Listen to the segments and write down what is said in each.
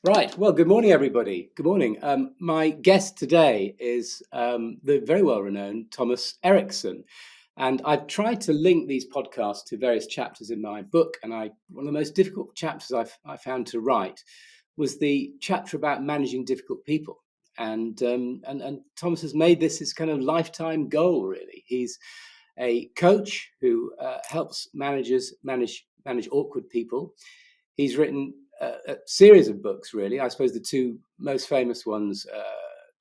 Right. Well, good morning, everybody. Good morning. My guest today is the very well-renowned Thomas Erikson. And I've tried to link these podcasts to various chapters in my book. And one of the most difficult chapters I found to write was the chapter about managing difficult people. And Thomas has made this his kind of lifetime goal, really. He's a coach who helps managers manage awkward people. He's written a series of books, really. I suppose the two most famous ones,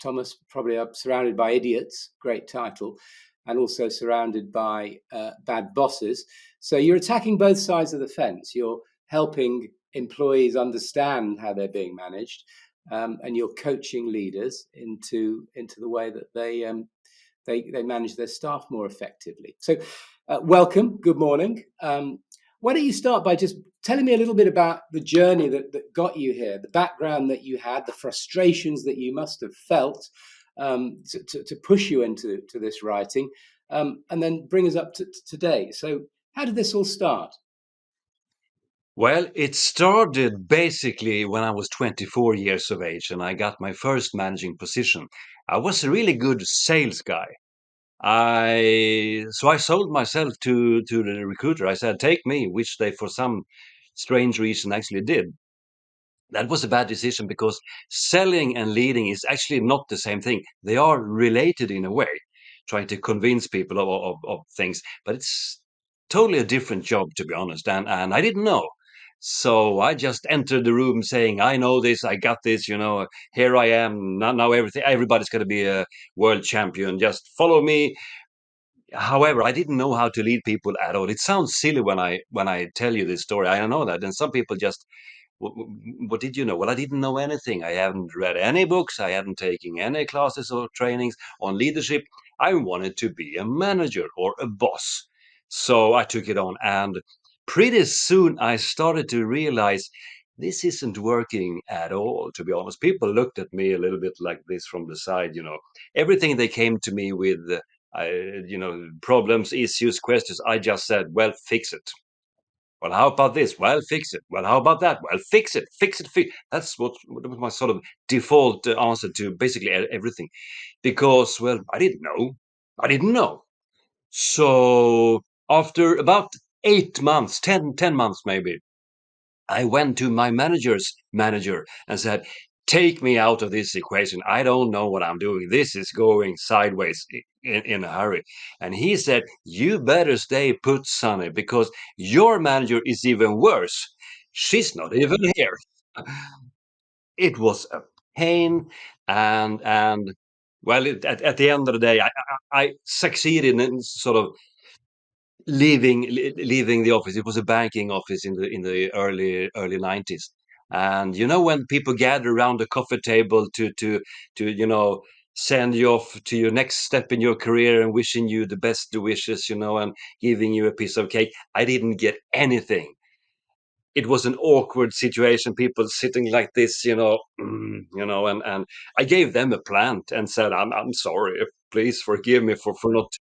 Thomas, probably are Surrounded by Idiots, great title, and also Surrounded by Bad Bosses. So you're attacking both sides of the fence. You're helping employees understand how they're being managed, and you're coaching leaders into the way that they manage their staff more effectively. So, welcome. Good morning. Why don't you start by just telling me a little bit about the journey that got you here, the background that you had, the frustrations that you must have felt to push you into this writing, and then bring us up to today. So, how did this all start? Well, it started basically when I was 24 years of age and I got my first managing position. I was a really good sales guy. I sold myself to the recruiter. I said, "Take me," which they for some strange reason actually did. That was a bad decision because selling and leading is actually not the same thing. They are related in a way, trying to convince people of things, but it's totally a different job, to be honest. And I didn't know. So I just entered the room saying, "I know this, I got this, here I am. Now everybody's going to be a world champion. Just follow me." However, I didn't know how to lead people at all. It sounds silly when I tell you this story. I know that. And some people just, what did you know? Well, I didn't know anything. I haven't read any books. I hadn't taken any classes or trainings on leadership. I wanted to be a manager or a boss. So I took it on. And pretty soon I started to realize this isn't working at all, to be honest. People looked at me a little bit like this from the side. Everything they came to me with, problems, issues, questions, I just said, well, fix it. Well, how about this? Well, fix it. Well, how about that? Well, fix it, fix it, fix. That's what was my sort of default answer to basically everything, because well, I didn't know. I didn't know. So after about 8 months, 10 months maybe, I went to my manager's manager and said, "Take me out of this equation. I don't know what I'm doing. This is going sideways in a hurry." And he said, "You better stay put, Sonny, because your manager is even worse. She's not even here." It was a pain, and well, at the end of the day, I succeeded in sort of leaving the office. It was a banking office in the early 90s. And when people gather around the coffee table to send you off to your next step in your career and wishing you the best wishes, and giving you a piece of cake, I didn't get anything. It was an awkward situation, people sitting like this, and I gave them a plant and said, I'm sorry, please forgive me for not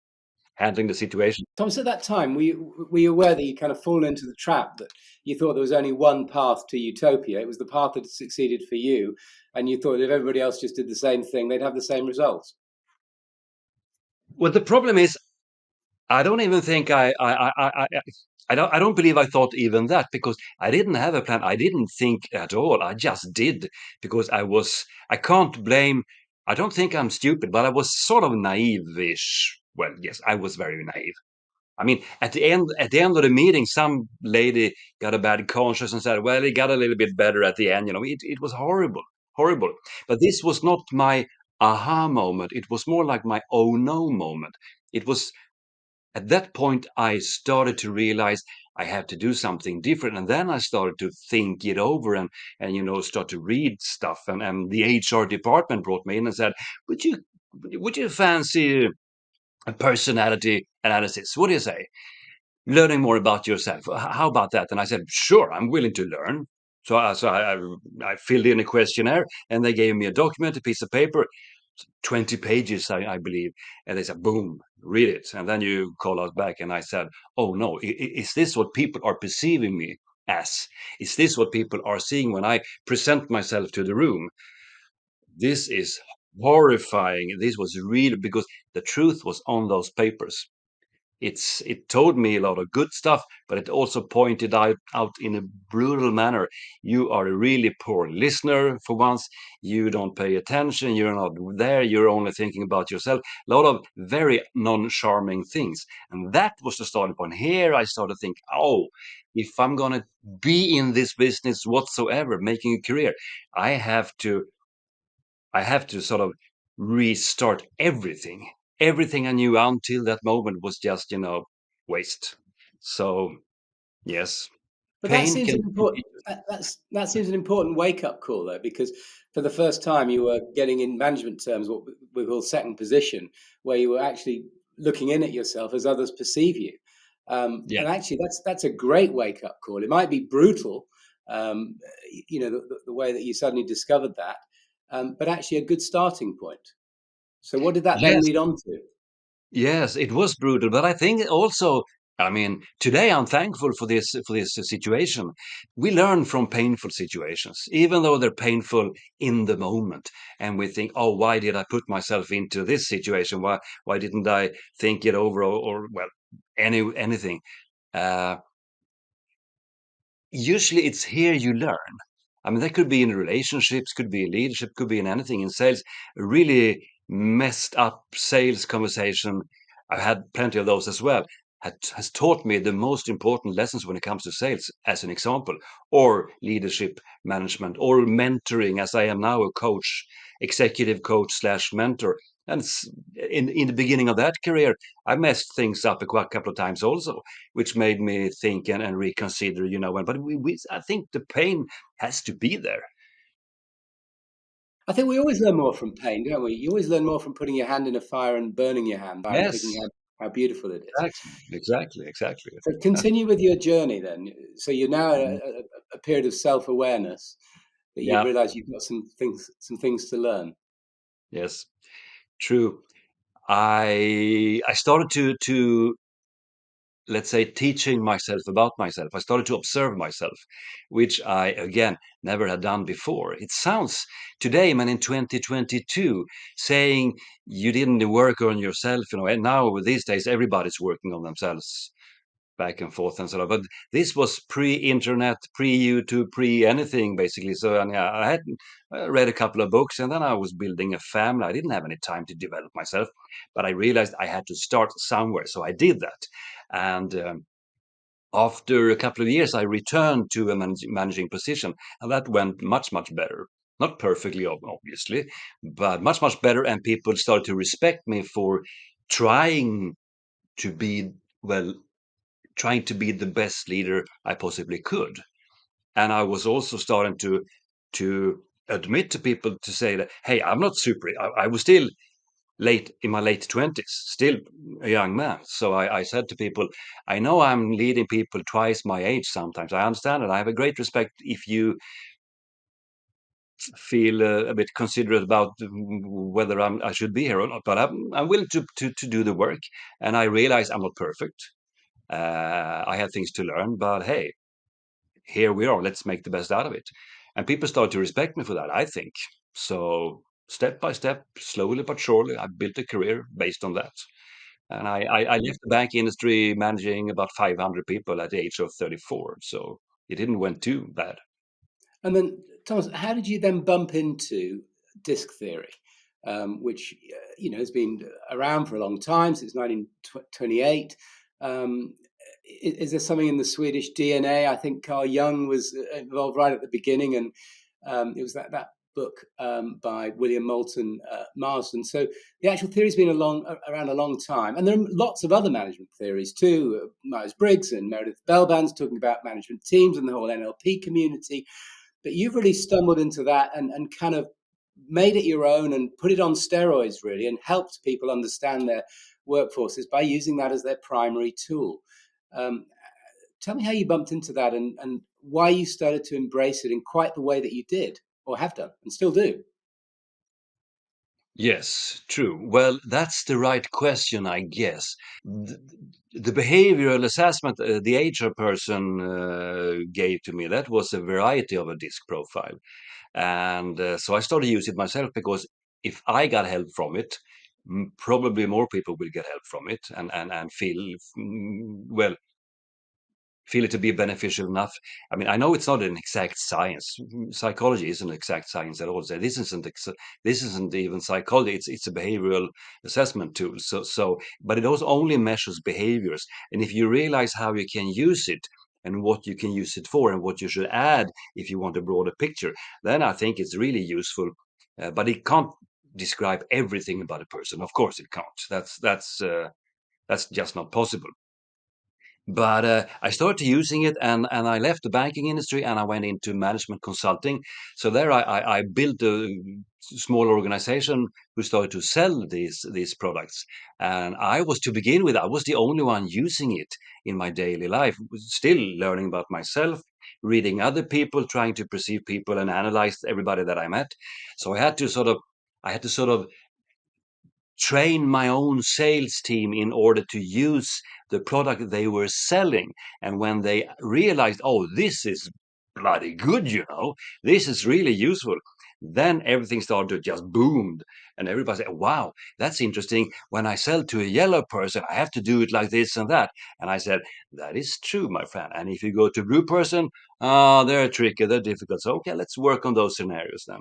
handling the situation. Thomas, at that time, were you aware that you kind of fallen into the trap that you thought there was only one path to utopia? It was the path that had succeeded for you, and you thought if everybody else just did the same thing, they'd have the same results. Well, the problem is, I don't even think I don't believe I thought even that, because I didn't have a plan. I didn't think at all. I just did because I can't blame. I don't think I'm stupid, but I was sort of naive-ish. Well, yes, I was very naive. I mean, at the end of the meeting, some lady got a bad conscience and said, "Well, it got a little bit better at the end." It was horrible, horrible. But this was not my aha moment. It was more like my oh no moment. It was at that point I started to realize I had to do something different, and then I started to think it over and start to read stuff. And the HR department brought me in and said, "Would you fancy a personality analysis? What do you say? Learning more about yourself. How about that?" And I said, "Sure, I'm willing to learn." So I filled in a questionnaire, and they gave me a document, a piece of paper, 20 pages, I believe. And they said, "Boom, read it." And then you call us back. And I said, "Oh no, is this what people are perceiving me as? Is this what people are seeing when I present myself to the room? This is horrifying. This was really because the truth was on those papers. It told me a lot of good stuff, but it also pointed out in a brutal manner. You are a really poor listener for once. You don't pay attention. You're not there. You're only thinking about yourself. A lot of very non-charming things. And that was the starting point. Here I started to think, oh, if I'm going to be in this business whatsoever, making a career, I have to I have to sort of restart everything. Everything I knew until that moment was just, waste. So, yes, But that pain seems can an be important that seems an important wake up call though, because for the first time you were getting in management terms what we call second position, where you were actually looking in at yourself as others perceive you. yeah. And actually, that's a great wake up call. It might be brutal, um, the way that you suddenly discovered that, but actually a good starting point. So, what did that then Yes, lead on to? yes, it was brutal, but I think also, I mean, today I'm thankful for this situation. We learn from painful situations, even though they're painful in the moment, and we think, "Oh, why did I put myself into this situation? Why didn't I think it over or well, anything?" Uh, Usually it's here you learn. I mean, that could be in relationships, could be in leadership, could be in anything in sales. A really messed up sales conversation, I've had plenty of those as well, has taught me the most important lessons when it comes to sales, as an example, or leadership management, or mentoring, as I am now a coach, executive coach slash mentor. And in the beginning of that career, I messed things up a couple of times also, which made me think and reconsider, but I think the pain has to be there. I think we always learn more from pain, don't we? You always learn more from putting your hand in a fire and burning your hand and thinking Yes, how beautiful it is. exactly. So continue with your journey then. So you're now at a period of self-awareness that you've Yeah, realized you've got some things to learn. yes, true. I started to let's say, teaching myself about myself. I started to observe myself, which I, again, never had done before. It sounds today, man, in 2022, saying you didn't work on yourself, and now these days everybody's working on themselves back and forth and sort of. But this was pre-internet, pre-YouTube, pre-anything, basically. So, and yeah, I had read a couple of books, and then I was building a family. I didn't have any time to develop myself, but I realized I had to start somewhere, so I did that. And after a couple of years, I returned to a managing position, and that went much better. Not perfectly, obviously, but much better. And people started to respect me for trying to be well trying to be the best leader I possibly could. And I was also starting to admit to people to say that, hey, I'm not super. I was still late in my late 20s, still a young man. So I said to people, I know I'm leading people twice my age sometimes. I understand it. I have a great respect if you feel a bit considerate about whether I should be here or not. But I'm willing to do the work. And I realize I'm not perfect. I have things to learn, but hey, here we are. Let's make the best out of it. And people start to respect me for that, I think. So step by step, slowly but surely, I built a career based on that. And I left the bank industry managing about 500 people at the age of 34. So it didn't went too bad. And then, Thomas, how did you then bump into disc theory, which has been around for a long time, since 1928? Um, is there something in the Swedish DNA? I think Carl Jung was involved right at the beginning, and it was that book by William Moulton Marsden. So the actual theory's been around a long time, and there are lots of other management theories too. Myers-Briggs and Meredith Bellban's talking about management teams and the whole NLP community. But you've really stumbled into that and kind of made it your own and put it on steroids, really, and helped people understand their workforces by using that as their primary tool. Um, Tell me how you bumped into that and why you started to embrace it in quite the way that you did, or have done, and still do. Yes, true. Well, that's the right question, I guess. the behavioral assessment the HR person gave to me, that was a variety of a disc profile. And so I started using it myself, because if I got help from it, probably more people will get help from it, and feel, well, feel it to be beneficial enough. I mean, I know it's not an exact science. Psychology isn't an exact science at all. So this isn't even psychology. It's a behavioral assessment tool. But it also only measures behaviors. And if you realize how you can use it, and what you can use it for, and what you should add if you want a broader picture, then I think it's really useful. But it can't describe everything about a person. Of course, it can't. That's just not possible. But I started using it, and I left the banking industry, and I went into management consulting. So there I built a small organization who started to sell these products. And I was, to begin with, I was the only one using it in my daily life, still learning about myself, reading other people, trying to perceive people and analyze everybody that I met. So I had to sort of train my own sales team in order to use the product they were selling. And when they realized, oh, this is bloody good, this is really useful, then everything started to just boom. And everybody said, wow, that's interesting. When I sell to a yellow person, I have to do it like this and that. And I said, that is true, my friend. And if you go to blue person, they're tricky, they're difficult. So, okay, let's work on those scenarios then.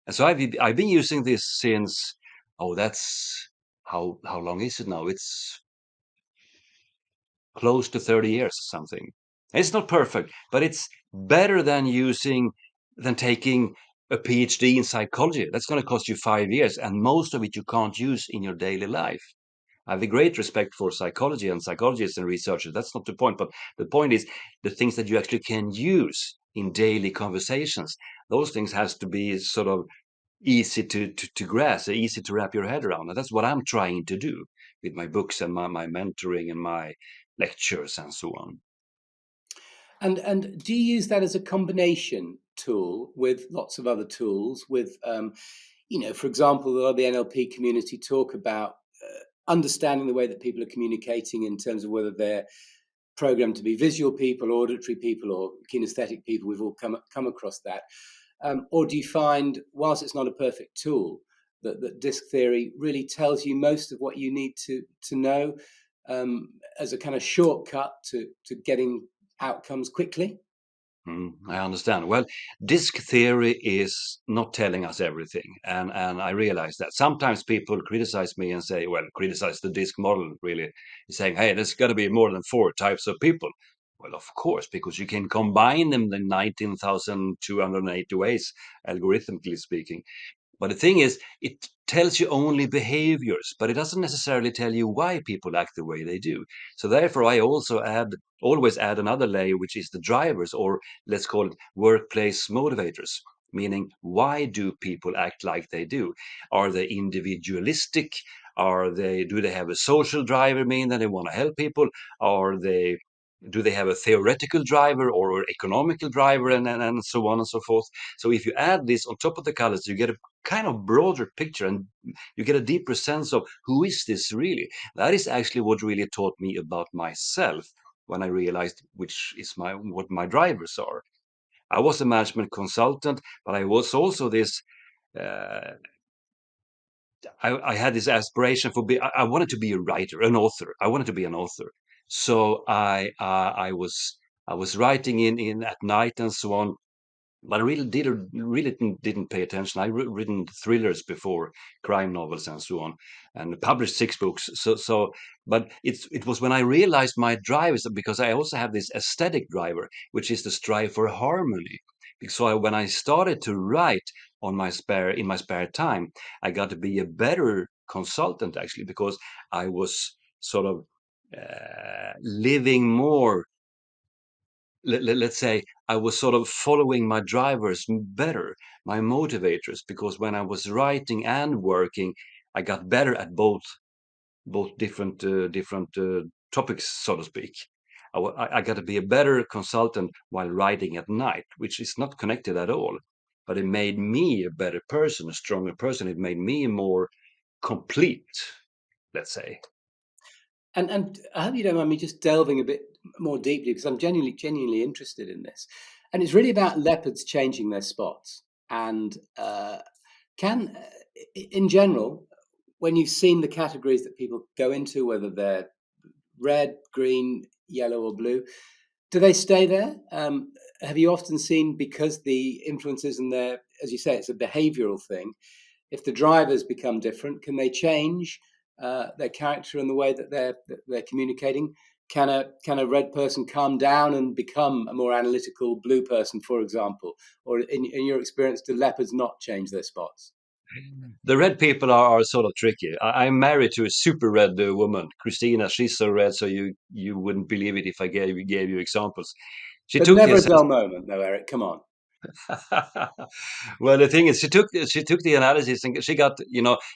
And so I've been using this since, oh, that's how long is it now? It's close to 30 years, something. It's not perfect, but it's better than taking a PhD in psychology. That's going to cost you 5 years, and most of it you can't use in your daily life. I have a great respect for psychology and psychologists and researchers. That's not the point. But the point is the things that you actually can use in daily conversations. Those things has to be sort of easy to grasp, easy to wrap your head around. And that's what I'm trying to do with my books and my mentoring and my lectures and so on. And do you use that as a combination tool with lots of other tools? With for example, a lot of the NLP community talk about understanding the way that people are communicating in terms of whether they're programmed to be visual people, auditory people, or kinesthetic people. We've all come across that. Or do you find, whilst it's not a perfect tool, that disc theory really tells you most of what you need to know as a kind of shortcut to getting outcomes quickly? I understand. Well, disk theory is not telling us everything. And I realize that sometimes people criticize me and say, well, criticize the disk model, really, saying, hey, there's got to be more than 4 types of people. Well, of course, because you can combine them in 19,280 ways, algorithmically speaking. But the thing is, it tells you only behaviors, but it doesn't necessarily tell you why people act the way they do. So therefore, I also always add another layer, which is the drivers, or let's call it workplace motivators. Meaning, why do people act like they do? Are they individualistic? Do they have a social driver, meaning that they want to help people? Do they have a theoretical driver or economical driver, and so on and so forth? So if you add this on top of the colors, you get a kind of broader picture, and you get a deeper sense of who is this really. That is actually what really taught me about myself when I realized what my drivers are. I was a management consultant, but I was also this. Uh, I had this aspiration I wanted to be a writer, an author. I wanted to be an author. So I was writing in at night and so on, but I really didn't pay attention. I written thrillers before, crime novels and so on, and published 6 books. But it was when I realized my drive is because I also have this aesthetic driver, which is the strive for harmony. So when I started to write in my spare time, I got to be a better consultant actually, because I was sort of living more, let's say, I was sort of following my drivers better, my motivators, because when I was writing and working, I got better at both different topics, so to speak. I got to be a better consultant while writing at night, which is not connected at all, but it made me a better person, a stronger person. It made me more complete, let's say. And I hope you don't mind me just delving a bit more deeply, because I'm genuinely interested in this. And it's really about leopards changing their spots. And can, in general, when you've seen the categories that people go into, whether they're red, green, yellow, or blue, do they stay there? Have you often seen, because the influences in their, as you say, it's a behavioral thing, if the drivers become different, can they change their character and the way that they're communicating? Can a red person calm down and become a more analytical blue person, for example? Or in your experience, do leopards not change their spots? The red people are sort of tricky. I'm married to a super red woman, Christina. She's so red, so you wouldn't believe it if I gave you examples. She But took the never a assessment. dull moment, though, Eric. Come on. Well, the thing is, she took the analysis and she got,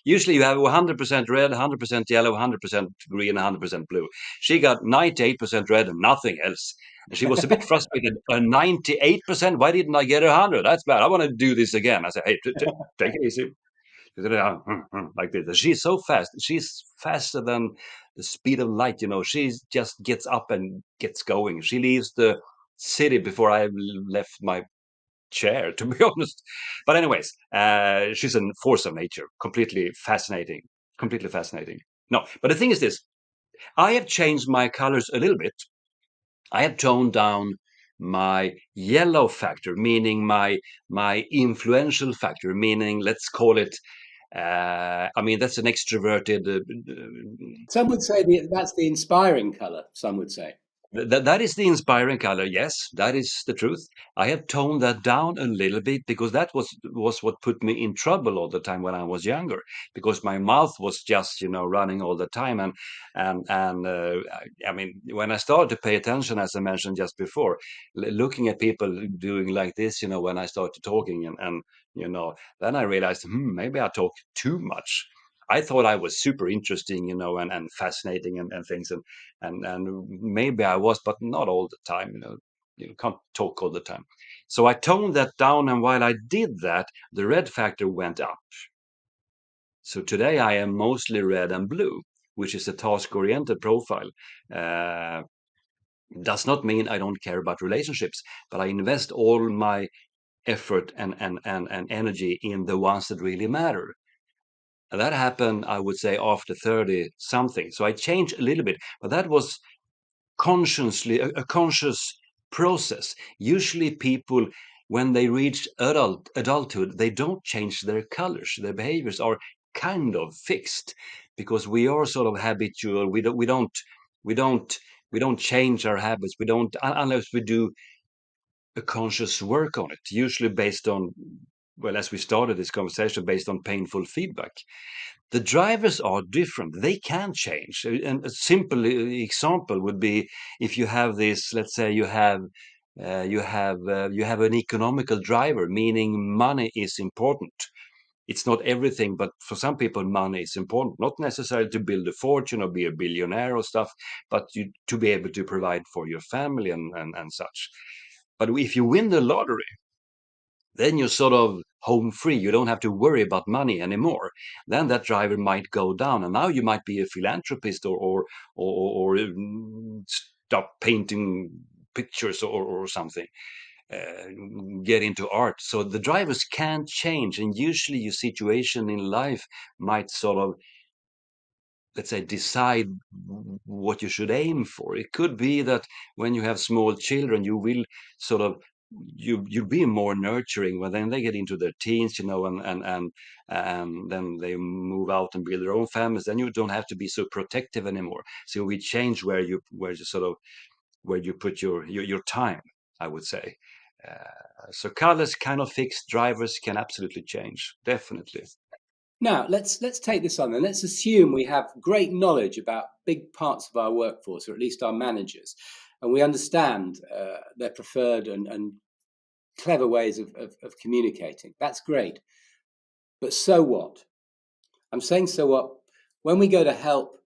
usually you have 100% red, 100% yellow, 100% green, 100% blue. She got 98% red and nothing else. And she was a bit frustrated. 98%? Why didn't I get 100? That's bad. I want to do this again. I said, hey, take it easy. Like this. She's so fast. She's faster than the speed of light. She just gets up and gets going. She leaves the city before I left my chair, to be honest. But anyways, she's a force of nature. Completely fascinating. Completely fascinating. No, but the thing is this: I have changed my colors a little bit. I have toned down my yellow factor, meaning my influential factor, meaning let's call it. That's an extroverted. Some would say that's the inspiring color. Some would say. That is the inspiring color. Yes, that is the truth. I have toned that down a little bit because that was what put me in trouble all the time when I was younger. Because my mouth was just running all the time, when I started to pay attention, as I mentioned just before, looking at people doing like this, when I started talking and then I realized, maybe I talk too much. I thought I was super interesting, and fascinating and things, and maybe I was, but not all the time. You can't talk all the time. So I toned that down, and while I did that, the red factor went up. So today I am mostly red and blue, which is a task-oriented profile. Uh, does not mean I don't care about relationships, but I invest all my effort and energy in the ones that really matter. And that happened, I would say, after 30 something. So I changed a little bit, but that was consciously a conscious process. Usually people, when they reach adulthood, they don't change their colors. Their behaviors are kind of fixed because we are sort of habitual. We don't change our habits. We don't unless we do a conscious work on it, usually based on, well, as we started this conversation, based on painful feedback. The drivers are different. They can change. And a simple example would be if you have this, let's say you have an economical driver, meaning money is important. It's not everything, but for some people, money is important. Not necessarily to build a fortune or be a billionaire or stuff, but to be able to provide for your family and such. But if you win the lottery, then you're sort of home free. You don't have to worry about money anymore. Then that driver might go down, and now you might be a philanthropist or stop painting pictures or something. Uh, get into art. So the drivers can change, and usually your situation in life might sort of, let's say, decide what you should aim for. It could be that when you have small children, you will sort of you'll be more nurturing. When then they get into their teens, and then they move out and build their own families, then you don't have to be so protective anymore. So we change where you sort of where you put your time, I would say. So colors kind of fixed, drivers can absolutely change, definitely. Now, let's take this on, and let's assume we have great knowledge about big parts of our workforce, or at least our managers, and we understand their preferred and clever ways of communicating. That's great. But so what? I'm saying so what? When we go to help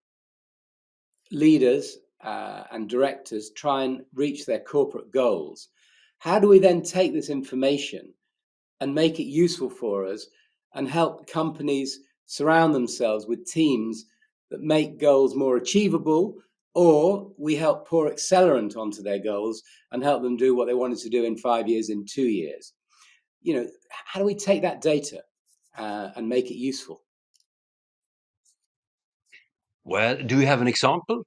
leaders and directors try and reach their corporate goals, how do we then take this information and make it useful for us and help companies surround themselves with teams that make goals more achievable, or we help pour accelerant onto their goals and help them do what they wanted to do in 5 years, in 2 years. How do we take that data and make it useful? Well, do you have an example?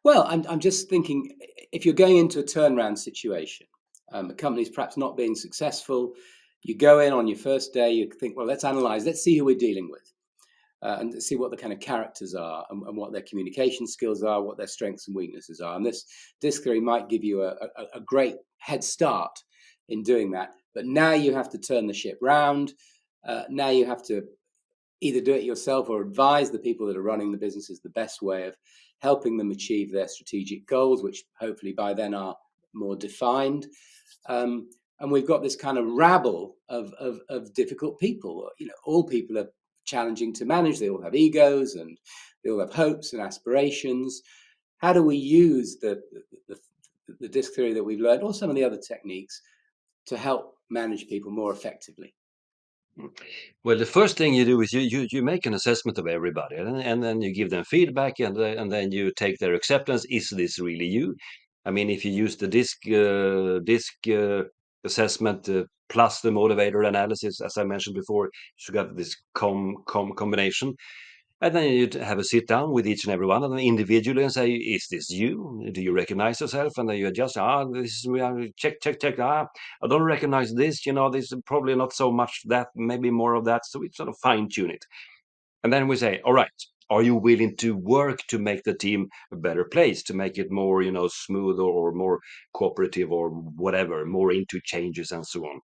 Well, I'm just thinking, if you're going into a turnaround situation, a company's perhaps not being successful, you go in on your first day, you think, well, let's analyze, let's see who we're dealing with, and see what the kind of characters are and what their communication skills are, what their strengths and weaknesses are. And this disc theory might give you a great head start in doing that. But now you have to turn the ship round. Now you have to either do it yourself or advise the people that are running the businesses the best way of helping them achieve their strategic goals, which hopefully by then are more defined. And we've got this kind of rabble of difficult people. All people are challenging to manage. They all have egos and they all have hopes and aspirations. How do we use the disc theory that we've learned, or some of the other techniques, to help manage people more effectively? Well, the first thing you do is you make an assessment of everybody, and then you give them feedback, and then you take their acceptance. Is this really you? I mean, if you use the disc assessment plus the motivator analysis, as I mentioned before, you got this combination. And then you have a sit down with each and every one of them individually and say, is this you? Do you recognize yourself? And then you adjust, this is me, check. I don't recognize this, this is probably not so much that, maybe more of that. So we sort of fine tune it. And then we say, all right, are you willing to work to make the team a better place, to make it more, smooth or more cooperative or whatever, more into changes and so on?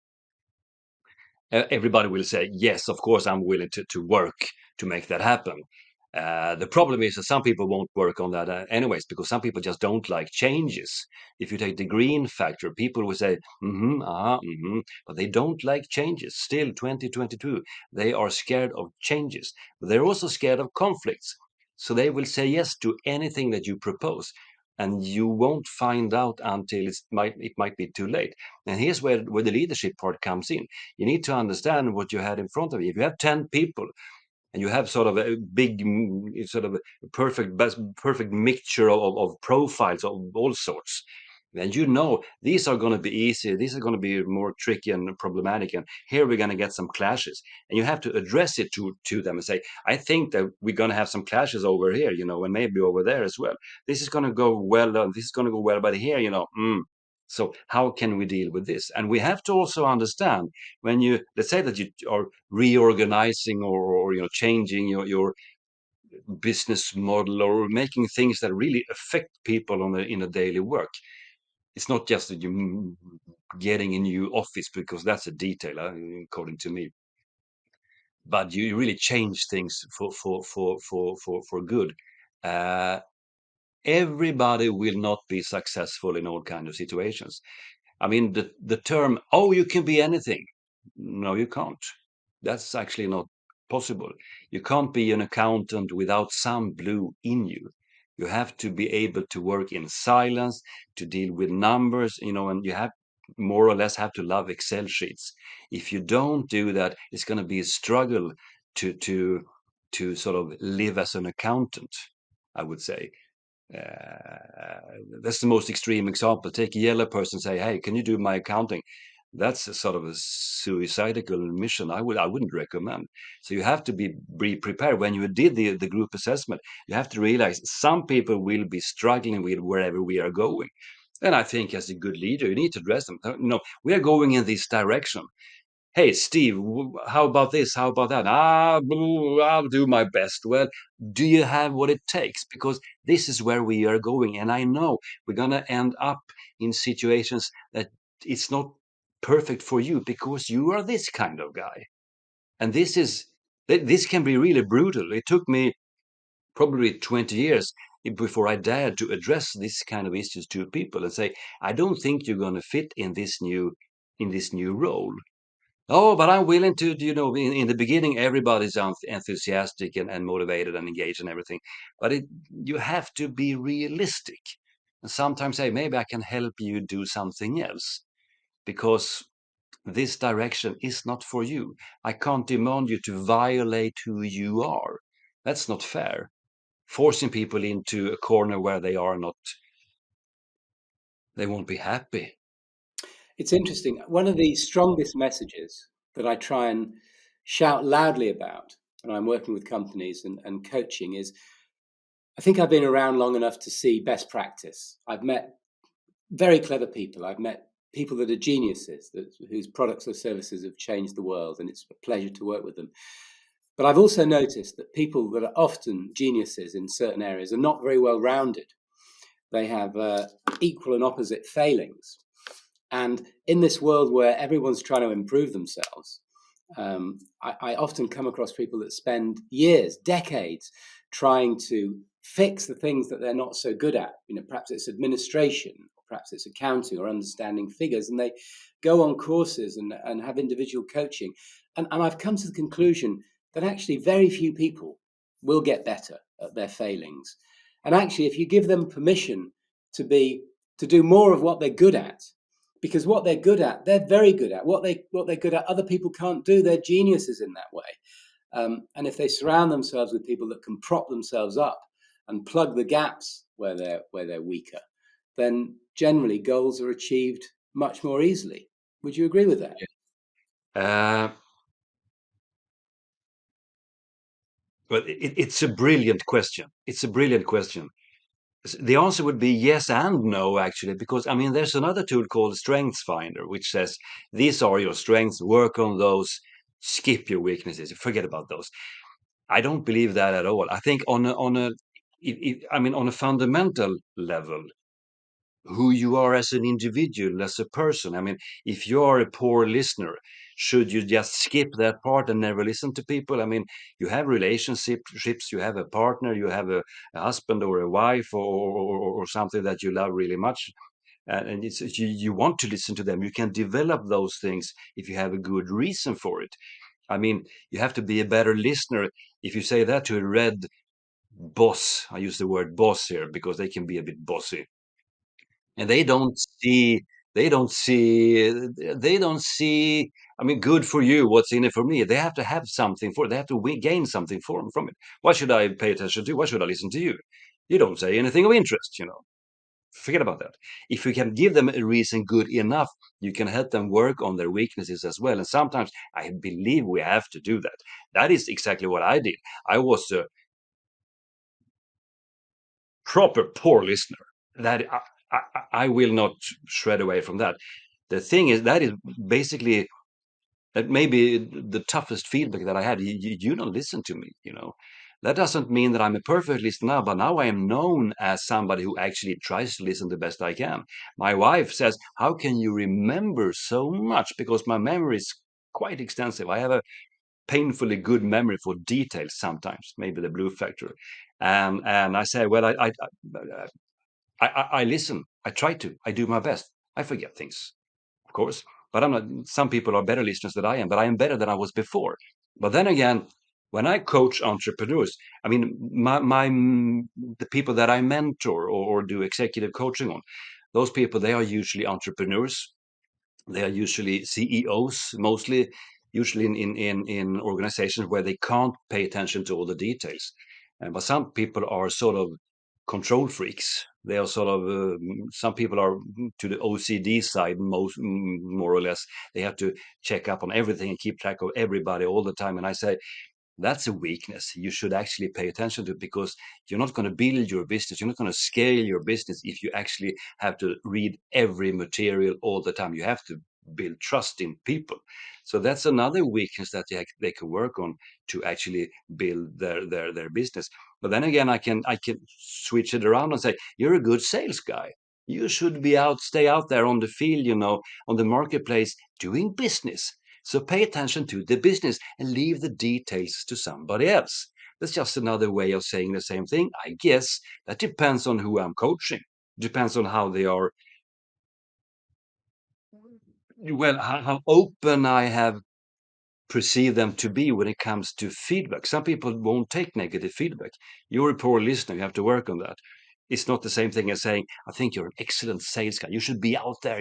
Everybody will say, yes, of course, I'm willing to work to make that happen. The problem is that some people won't work on that anyways, because some people just don't like changes. If you take the green factor, people will say, but they don't like changes. Still, 2022, they are scared of changes, but they're also scared of conflicts. So they will say yes to anything that you propose, and you won't find out until it might be too late. And here's where the leadership part comes in. You need to understand what you had in front of you. If you have 10 people and you have sort of a big, sort of a perfect mixture of profiles of all sorts, then these are going to be easy, these are going to be more tricky and problematic, and here we're going to get some clashes, and you have to address it to them and say, I think that we're going to have some clashes over here, and maybe over there as well. This is going to go well, this is going to go well, but here, so how can we deal with this? And we have to also understand, when let's say that you are reorganizing or changing your business model, or making things that really affect people in a daily work. It's not just that you getting a new office, because that's a detail, according to me. But you really change things for good. Everybody will not be successful in all kinds of situations. I mean, the term, oh, you can be anything. No, you can't. That's actually not possible. You can't be an accountant without some blue in you. You have to be able to work in silence, to deal with numbers, and you have more or less have to love Excel sheets. If you don't do that, it's going to be a struggle to sort of live as an accountant, I would say. That's the most extreme example. Take a yellow person, say, hey, can you do my accounting? That's a sort of a suicidal mission. I wouldn't recommend. So you have to be prepared. When you did the group assessment, you have to realize some people will be struggling with wherever we are going. And I think as a good leader, you need to address them. No, we are going in this direction. Hey, Steve, how about this? How about that? I'll do my best. Well, do you have what it takes? Because this is where we are going. And I know we're going to end up in situations that it's not perfect for you, because you are this kind of guy. And this can be really brutal. It took me probably 20 years before I dared to address this kind of issues to people and say, I don't think you're going to fit in this new role. Oh, but I'm willing to, in the beginning, everybody's enthusiastic and motivated and engaged and everything. But you have to be realistic. And sometimes say, maybe I can help you do something else, because this direction is not for you. I can't demand you to violate who you are. That's not fair. Forcing people into a corner where they won't be happy. It's interesting. One of the strongest messages that I try and shout loudly about when I'm working with companies and coaching is, I think I've been around long enough to see best practice. I've met very clever people. I've met people that are geniuses, whose products or services have changed the world, and it's a pleasure to work with them. But I've also noticed that people that are often geniuses in certain areas are not very well rounded. They have equal and opposite failings. And in this world where everyone's trying to improve themselves, I often come across people that spend years, decades, trying to fix the things that they're not so good at. Perhaps it's administration, or perhaps it's accounting or understanding figures, and they go on courses and have individual coaching. And I've come to the conclusion that actually very few people will get better at their failings. And actually, if you give them permission to do more of what they're good at, because what they're good at, they're very good at. What they're good at, other people can't do. They're geniuses in that way. And if they surround themselves with people that can prop themselves up and plug the gaps where they're weaker, then generally goals are achieved much more easily. Would you agree with that? But it's a brilliant question. It's a brilliant question. The answer would be yes and no, actually, because I mean, there's another tool called Strengths Finder, which says these are your strengths, work on those, skip your weaknesses, forget about those. I don't believe that at all. I think on a fundamental level, who you are as an individual, as a person. I mean, if you are a poor listener, should you just skip that part and never listen to people? I mean, you have relationships, you have a partner, you have a husband or a wife or something that you love really much. And you want to listen to them. You can develop those things if you have a good reason for it. I mean, you have to be a better listener. If you say that to a red boss, I use the word boss here because they can be a bit bossy, and they don't see. I mean, good for you, what's in it for me? They have to have something for it. They have to gain something from it. Why should I pay attention to? Why should I listen to you? You don't say anything of interest. Forget about that. If you can give them a reason good enough, you can help them work on their weaknesses as well. And sometimes I believe we have to do that. That is exactly what I did. I was a proper poor listener. That I will not shred away from that. The thing is, that is basically that maybe the toughest feedback that I had. You don't listen to me. That doesn't mean that I'm a perfect listener, but now I am known as somebody who actually tries to listen the best I can. My wife says, "How can you remember so much?" Because my memory is quite extensive. I have a painfully good memory for details sometimes, maybe the blue factor. And I say, well, I listen. I try to. I do my best. I forget things, of course, but I'm not. Some people are better listeners than I am, but I am better than I was before. But then again, when I coach entrepreneurs, I mean, the people that I mentor or do executive coaching on, those people, they are usually entrepreneurs. They are usually CEOs, mostly, usually in organizations where they can't pay attention to all the details. But some people are sort of control freaks. They are sort of some people are to the OCD side, more or less. They have to check up on everything and keep track of everybody all the time. And I say, that's a weakness. You should actually pay attention to it, because you're not going to build your business. You're not going to scale your business if you actually have to read every material all the time. You have to build trust in people. So that's another weakness that they can work on to actually build their business. But then again, I can switch it around and say, you're a good sales guy. You should stay out there on the field, on the marketplace, doing business. So pay attention to the business and leave the details to somebody else. That's just another way of saying the same thing. I guess that depends on who I'm coaching. Depends on how they are, well, how open I have perceived them to be when it comes to feedback. Some people won't take negative feedback. You're a poor listener. You have to work on that. It's not the same thing as saying, I think you're an excellent sales guy. You should be out there,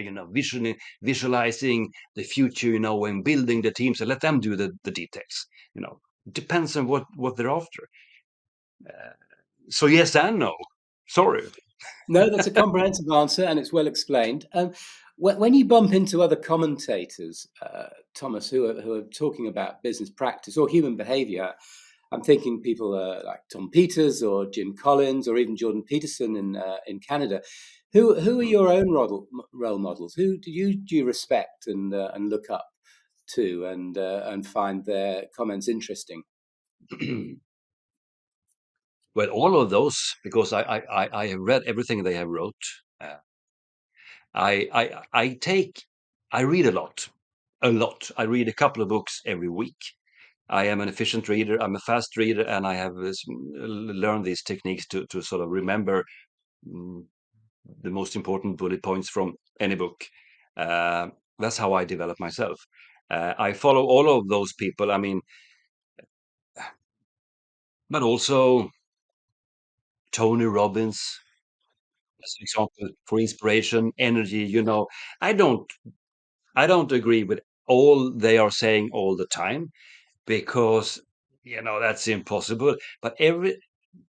visualizing the future, and building the teams, and let them do the details. It depends on what they're after. So yes and no. Sorry. No, that's a comprehensive answer, and it's well explained. When you bump into other commentators, Thomas, who are talking about business practice or human behaviour, I'm thinking people like Tom Peters or Jim Collins or even Jordan Peterson in Canada. Who are your own role models? Who do you respect and look up to and find their comments interesting? Well, all of those, because I have read everything they have wrote. Uh, I read a lot, a lot. I read a couple of books every week. I am an efficient reader. I'm a fast reader, and I have learned these techniques to sort of remember mm, the most important bullet points from any book. Uh, that's how I develop myself. I follow all of those people. I mean, but also Tony Robbins, as an example, for inspiration, energy. I don't I don't agree with all they are saying all the time because that's impossible. But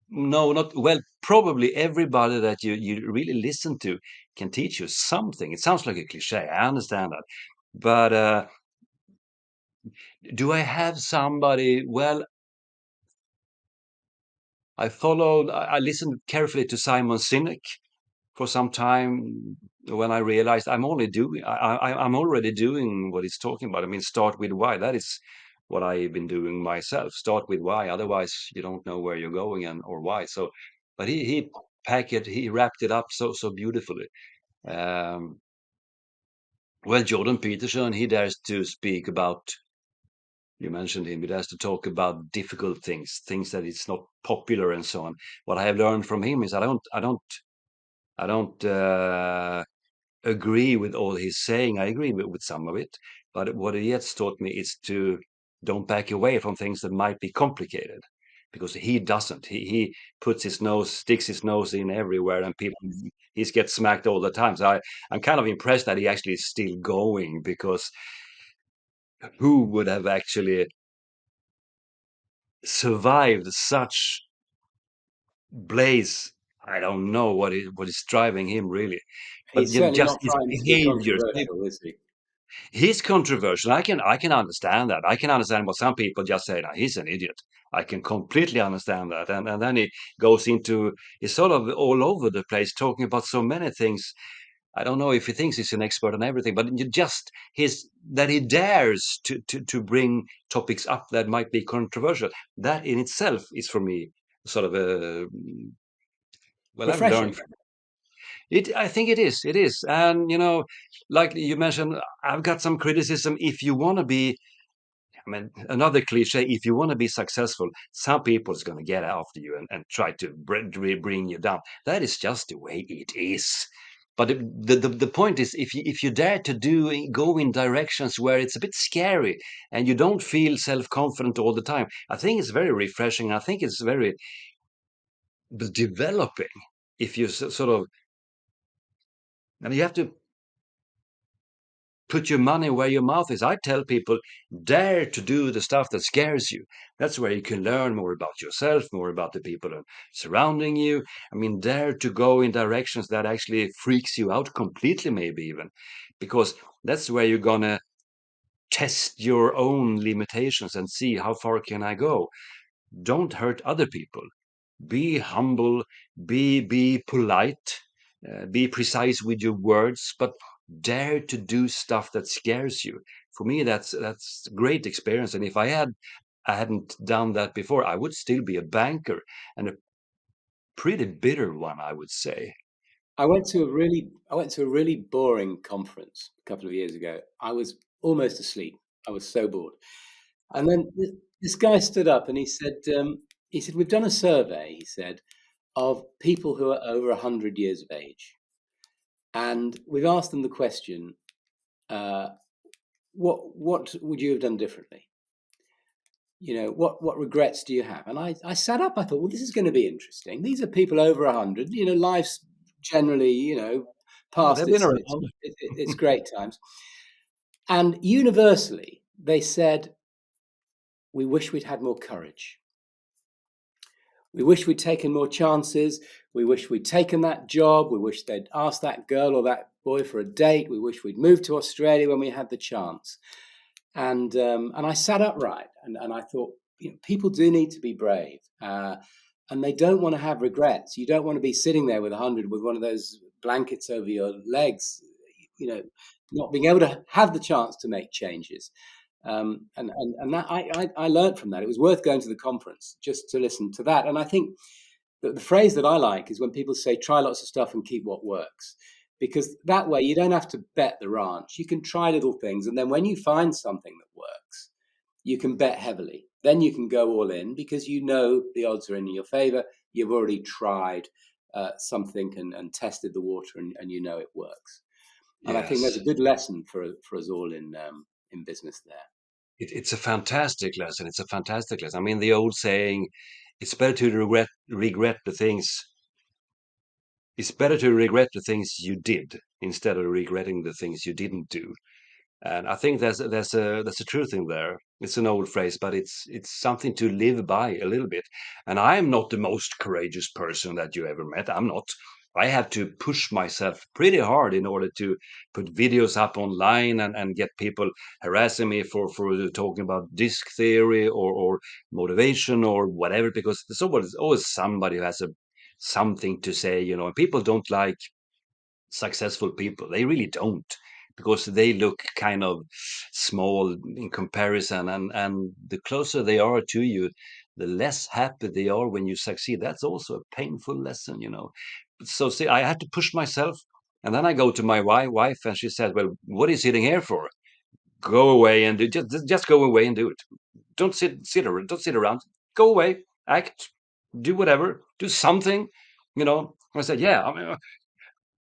no, not well, probably everybody that you really listen to can teach you something. It sounds like a cliche. I understand that. But do I have somebody? Well, I listened carefully to Simon Sinek for some time when I realized I'm already doing what he's talking about. I mean, start with why. That is what I've been doing myself. Start with why. Otherwise, you don't know where you're going and or why. So, but he wrapped it up so beautifully. Um, well, Jordan Peterson, he dares to speak about. You mentioned him. He dares to talk about difficult things that it's not popular and so on. What I have learned from him is I don't agree with all he's saying. I agree with some of it, but what he has taught me is to don't back away from things that might be complicated, because he doesn't. He sticks his nose in everywhere, and he gets smacked all the time. So I'm kind of impressed that he actually is still going, because who would have actually survived such blaze? I don't know what is driving him really, but He's certainly just not his trying to be behaviors. controversial, is he? He's controversial. I can understand that. I can understand what some people just say, "Now he's an idiot." I can completely understand that. And then he goes into he's sort of all over the place talking about so many things. I don't know if he thinks he's an expert on everything, but just his that he dares to bring topics up that might be controversial. That in itself is for me sort of a well, I've learned Refreshing. it. I think it is. It is. And like you mentioned, I've got some criticism. If you want to be I mean, another cliche, if you want to be successful, some people is going to get after you and try to bring you down. That is just the way it is. But the point is, if you dare to go in directions where it's a bit scary and you don't feel self-confident all the time, I think it's very refreshing. I think it's very developing. If you sort of, and you have to put your money where your mouth is. I tell people, dare to do the stuff that scares you. That's where you can learn more about yourself, more about the people surrounding you. I mean, dare to go in directions that actually freaks you out completely, maybe even, because that's where you're gonna test your own limitations and see how far can I go. Don't hurt other people. Be humble, be polite, be precise with your words, but dare to do stuff that scares you. For me, that's a great experience. And if I hadn't done that before, I would still be a banker, and a pretty bitter one, I would say. I went to a really boring conference a couple of years ago. I was almost asleep. I was so bored. And then this guy stood up and he said, we've done a survey, he said, of people who are over 100 years of age. And we've asked them the question, uh, what would you have done differently? What regrets do you have? And I sat up, I thought, well, this is going to be interesting. These are people over 100, life's generally, Oh, past they've been its around. its great times. And universally, they said, we wish we'd had more courage. We wish we'd taken more chances. We wish we'd taken that job. We wish they'd asked that girl or that boy for a date. We wish we'd moved to Australia when we had the chance. And I sat upright and I thought, people do need to be brave. And they don't want to have regrets. You don't want to be sitting there with 100 with one of those blankets over your legs, not being able to have the chance to make changes. And that I learned from that. It was worth going to the conference just to listen to that. And I think that the phrase that I like is when people say, try lots of stuff and keep what works. Because that way you don't have to bet the ranch. You can try little things. And then when you find something that works, you can bet heavily. Then you can go all in because the odds are in your favor. You've already tried something and tested the water and it works. And I think Yes. there's a good lesson for us all in business there. It's a fantastic lesson. It's a fantastic lesson. I mean, the old saying, it's better to regret the things. It's better to regret the things you did instead of regretting the things you didn't do. And I think there's a truth in there. It's an old phrase, but it's something to live by a little bit. And I am not the most courageous person that you ever met. I'm not. I have to push myself pretty hard in order to put videos up online and get people harassing me for talking about disc theory or motivation or whatever, because there's always somebody who has something to say, and people don't like successful people. They really don't, because they look kind of small in comparison, and the closer they are to you, the less happy they are when you succeed. That's also a painful lesson. So see, I had to push myself, and then I go to my wife, and she said, well, what are you sitting here for? Go away and do, just go away and do it. Don't sit around. Go away, act, do whatever, do something. I said, yeah,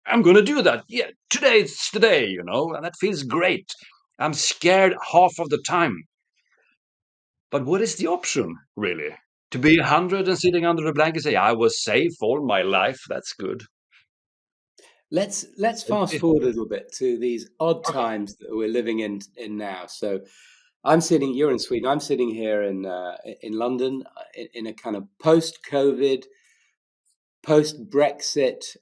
I'm going to do that. Yeah, today it's today, and that feels great. I'm scared half of the time. But what is the option, really? To be 100 and sitting under the blanket, say, I was safe all my life. That's good. Let's fast forward a little bit to these odd times that we're living in now. So you're in Sweden. I'm sitting here in London in a kind of post-COVID, post-Brexit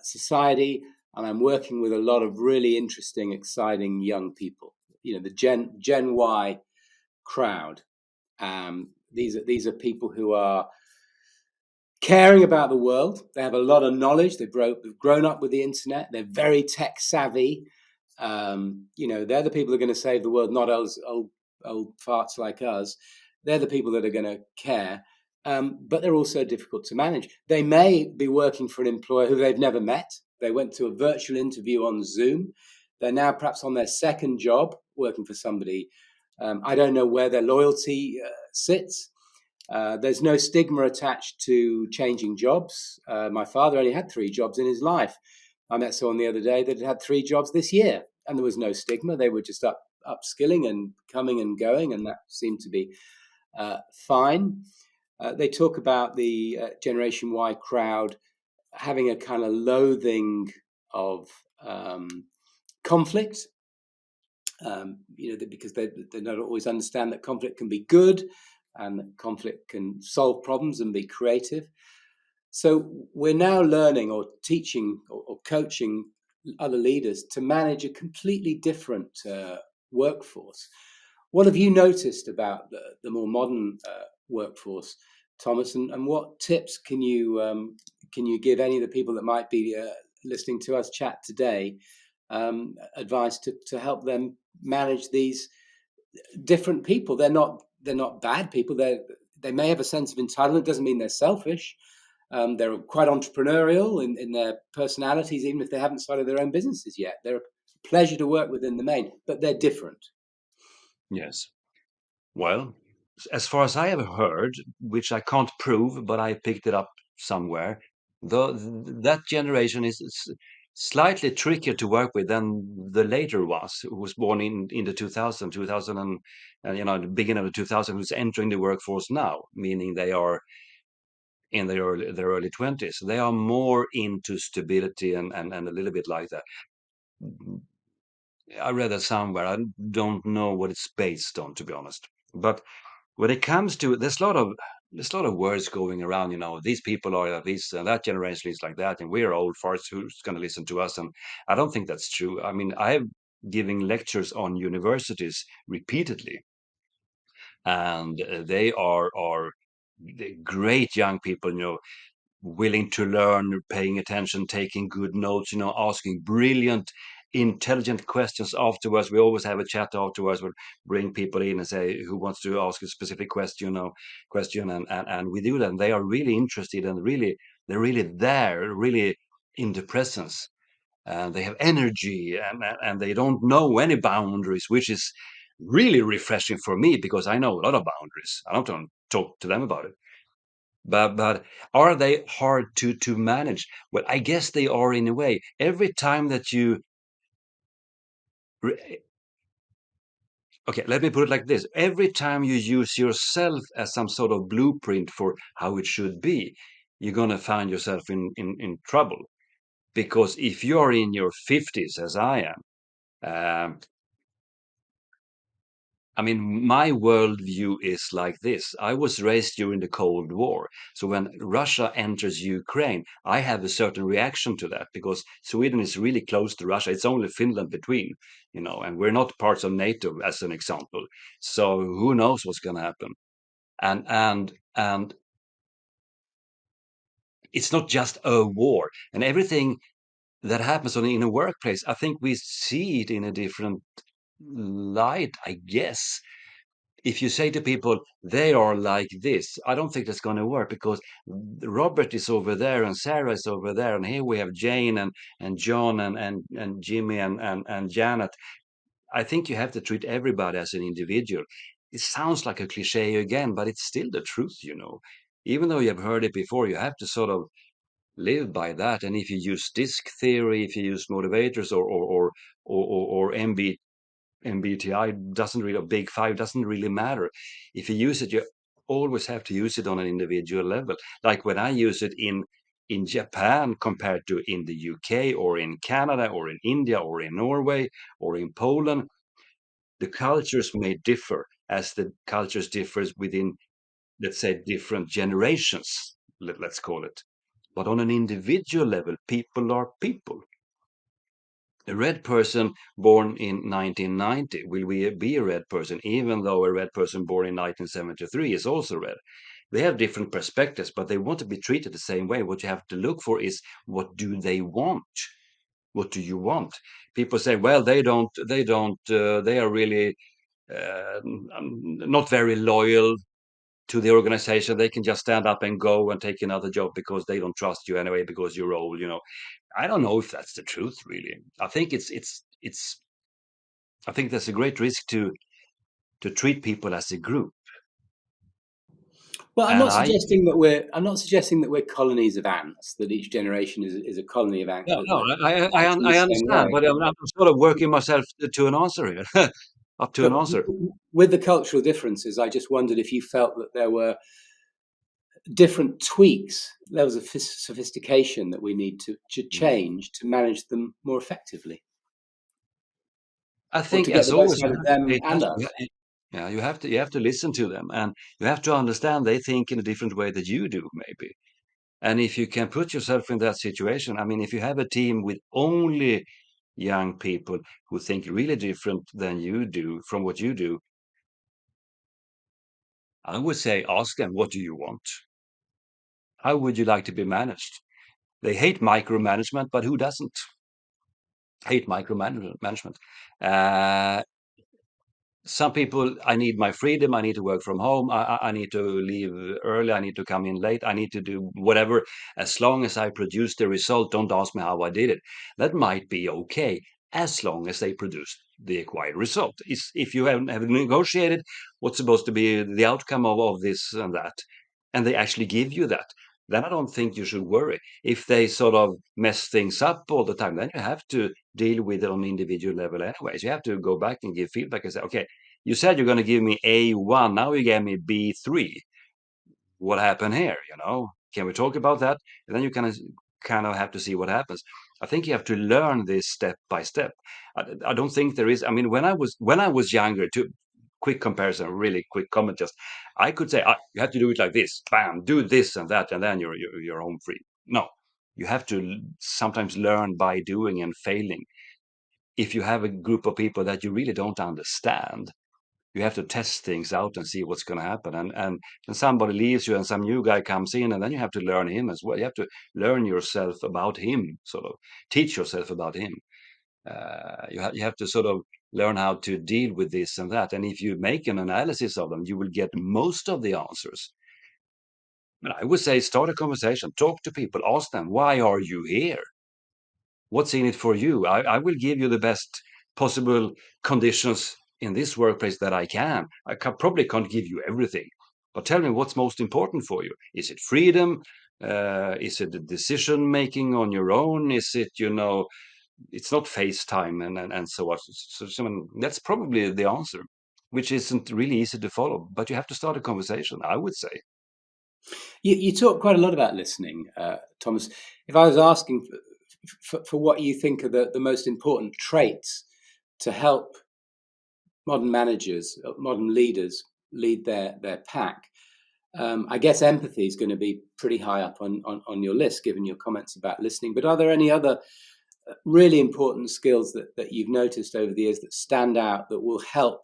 society, and I'm working with a lot of really interesting, exciting young people. The Gen Y crowd. These are people who are caring about the world. They have a lot of knowledge. They've grown up with the internet. They're very tech savvy. They're the people who are going to save the world, not old farts like us. They're the people that are going to care. But they're also difficult to manage. They may be working for an employer who they've never met. They went to a virtual interview on Zoom. They're now perhaps on their second job working for somebody. I don't know where their loyalty sits. There's no stigma attached to changing jobs. My father only had 3 jobs in his life. I met someone the other day that had 3 jobs this year, and there was no stigma. They were just upskilling and coming and going, and that seemed to be fine. They talk about the Generation Y crowd having a kind of loathing of conflict, because they don't always understand that conflict can be good and that conflict can solve problems and be creative. So we're now learning or teaching or coaching other leaders to manage a completely different workforce. What have you noticed about the more modern workforce, Thomas, and what tips can you give any of the people that might be listening to us chat today, advice to help them manage these different people? They're not bad people. They may have a sense of entitlement. Doesn't mean they're selfish. They're quite entrepreneurial in their personalities, even if they haven't started their own businesses yet. They're a pleasure to work with in the main, but they're different. Yes. Well, as far as I have heard, which I can't prove, but I picked it up somewhere, that generation is slightly trickier to work with than the later ones, who was born in the 2000 and the beginning of the 2000, who's entering the workforce now, meaning they are in their early 20s. They are more into stability and a little bit like that. I read that somewhere. I don't know what it's based on, to be honest. But when it comes to, there's a lot of there's a lot of words going around, these people are this and that generation is like that, and we're old farts, who's going to listen to us? And I don't think that's true. I mean, I have giving lectures on universities repeatedly, and they are the great young people, willing to learn, paying attention, taking good notes, asking brilliant, intelligent questions afterwards. We always have a chat afterwards. We'll bring people in and say who wants to ask a specific question, and we do that. And they are really interested and they're really there, really in the presence. And they have energy, and they don't know any boundaries, which is really refreshing for me because I know a lot of boundaries. I don't talk to them about it. But are they hard to manage? Well, I guess they are in a way. Every time that you okay, let me put it like this. Every time you use yourself as some sort of blueprint for how it should be, you're gonna find yourself in trouble. Because if you're in your 50s, as I am, um, I mean, my worldview is like this. I was raised during the Cold War. So when Russia enters Ukraine, I have a certain reaction to that because Sweden is really close to Russia. It's only Finland between, and we're not parts of NATO, as an example. So who knows what's going to happen? And it's not just a war. And everything that happens in a workplace, I think we see it in a different light, I guess. If you say to people they are like this, I don't think that's going to work because Robert is over there and Sarah is over there, and here we have Jane and John and Jimmy and Janet. I think you have to treat everybody as an individual. It sounds like a cliche again, but it's still the truth. Even though you have heard it before, you have to sort of live by that. And if you use disc theory, if you use motivators or MBTI, doesn't really, Big Five, doesn't really matter. If you use it, you always have to use it on an individual level. Like when I use it in Japan compared to in the UK or in Canada or in India or in Norway or in Poland, the cultures may differ as the cultures differs within, let's say, different generations, let's call it. But on an individual level, people are people. A red person born in 1990 will be a red person, even though a red person born in 1973 is also red. They have different perspectives, but they want to be treated the same way. What you have to look for is, what do they want? What do you want? People say, well, they are really not very loyal to the organization. They can just stand up and go and take another job because they don't trust you anyway because you're old. I don't know if that's the truth, really. I think I think there's a great risk to treat people as a group. Well, And I I'm not suggesting that we're colonies of ants, that each generation is a colony of ants no, that, no, that I acts in the same understand, way. but I'm sort of working myself to an answer here, up to But an answer. with the cultural differences, I just wondered if you felt that there were different tweaks, levels of sophistication that we need to Mm. change to manage them more effectively, I or think, to get as the most always, out of them and us. yeah, you have to listen to them, and you have to understand they think in a different way that you do, maybe. And if you can put yourself in that situation, I mean, if you have a team with only young people who think really different than you do from what you do, I would say ask them, what do you want? How would you like to be managed? They hate micromanagement, but who doesn't hate micromanagement? Uh, some people, I need my freedom. I need to work from home. I need to leave early. I need to come in late. I need to do whatever. As long as I produce the result, don't ask me how I did it. That might be okay, as long as they produce the acquired result. If you have negotiated what's supposed to be the outcome of this and that, and they actually give you that, then I don't think you should worry. If they sort of mess things up all the time, then you have to deal with it on an individual level anyways. You have to go back and give feedback and say, okay, you said you're going to give me A1. Now you gave me B3. What happened here? Can we talk about that? And then you kind of have to see what happens. I think you have to learn this step by step. I don't think there is. I mean, when I was younger, too, quick comparison, really quick comment. Just I could say, you have to do it like this, bam, do this and that, and then you're home free. No, you have to sometimes learn by doing and failing. If you have a group of people that you really don't understand, you have to test things out and see what's going to happen. And somebody leaves you and some new guy comes in, and then you have to learn him as well. You have to learn yourself about him, sort of teach yourself about him. You have to sort of learn how to deal with this and that. And if you make an analysis of them, you will get most of the answers. But I would say start a conversation, talk to people, ask them, why are you here? What's in it for you? I will give you the best possible conditions in this workplace that I can. Probably can't give you everything, but tell me what's most important for you. Is it freedom? Is it the decision making on your own? Is it, it's not FaceTime and so on. So that's probably the answer, which isn't really easy to follow, but you have to start a conversation, I would say. You talk quite a lot about listening, Thomas. If I was asking for what you think are the most important traits to help modern managers, modern leaders lead their pack, I guess empathy is going to be pretty high up on your list, given your comments about listening. But are there any other really important skills that you've noticed over the years that stand out that will help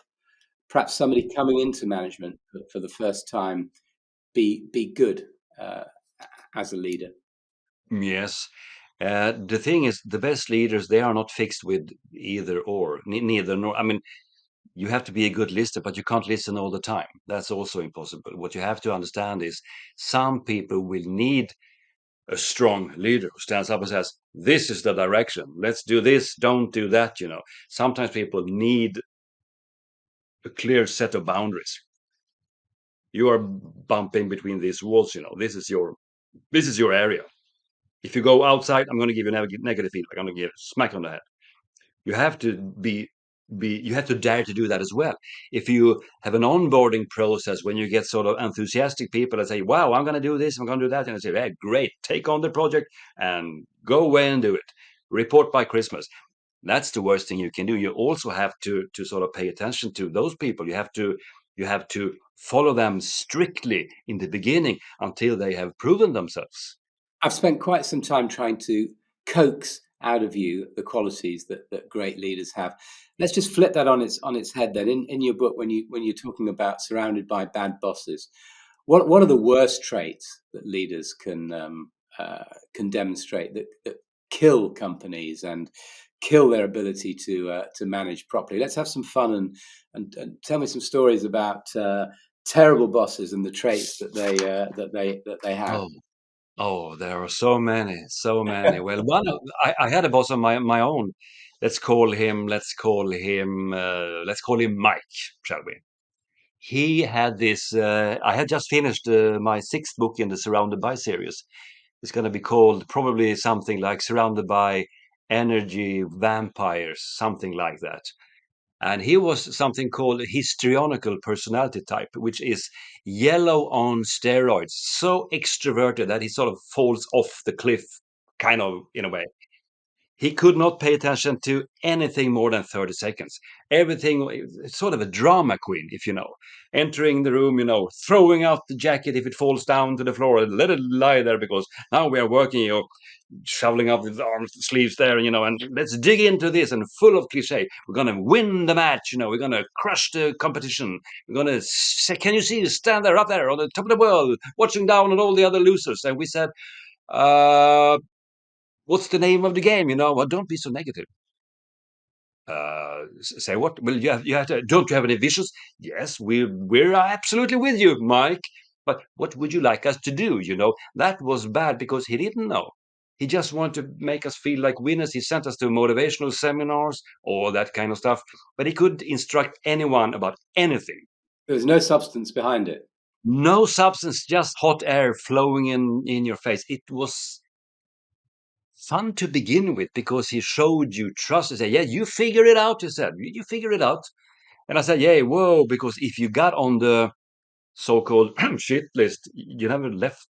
perhaps somebody coming into management for the first time be good as a leader? Yes. The thing is, the best leaders, they are not fixed with either or, neither nor. I mean, you have to be a good listener, but you can't listen all the time. That's also impossible. What you have to understand is some people will need a strong leader who stands up and says, this is the direction. Let's do this. Don't do that. Sometimes people need a clear set of boundaries. You are bumping between these walls. This is your area. If you go outside, I'm going to give you negative feedback. I'm going to give smack on the head. You have to you have to dare to do that as well. If you have an onboarding process when you get sort of enthusiastic people that say, wow, I'm going to do this, I'm going to do that, and I say, hey, great, take on the project and go away and do it. Report by Christmas. That's the worst thing you can do. You also have to sort of pay attention to those people. You have to follow them strictly in the beginning until they have proven themselves. I've spent quite some time trying to coax out of you the qualities that great leaders have. Let's just flip that on its head then. In your book, when you're talking about surrounded by bad bosses, what are the worst traits that leaders can demonstrate that kill companies and kill their ability to manage properly? Let's have some fun and tell me some stories about terrible bosses and the traits that they have. Oh, there are so many, so many. Well, I had a boss of my own. Let's call him Mike, shall we? He had this. I had just finished my sixth book in the Surrounded by series. It's going to be called probably something like Surrounded by Energy Vampires, something like that. And he was something called histrionical personality type, which is yellow on steroids, so extroverted that he sort of falls off the cliff, kind of in a way. He could not pay attention to anything more than 30 seconds. Everything, sort of a drama queen, if you know. Entering the room, throwing out the jacket if it falls down to the floor, and let it lie there because now we are working, shoveling up the arms, sleeves there, and let's dig into this, and full of cliche. We're going to win the match, we're going to crush the competition. We're going to say, can you see, stand there, up there on the top of the world, watching down on all the other losers. And we said, what's the name of the game? Well, don't be so negative. Say what? Well, you have to. Don't you have any visions? Yes, we're absolutely with you, Mike. But what would you like us to do? That was bad because he didn't know. He just wanted to make us feel like winners. He sent us to motivational seminars, all that kind of stuff. But he couldn't instruct anyone about anything. There was no substance behind it. No substance, just hot air flowing in your face. It was fun to begin with because he showed you trust. He said, yeah, you figure it out, he said. You figure it out. And I said, yeah, whoa, because if you got on the so-called shit list, you never left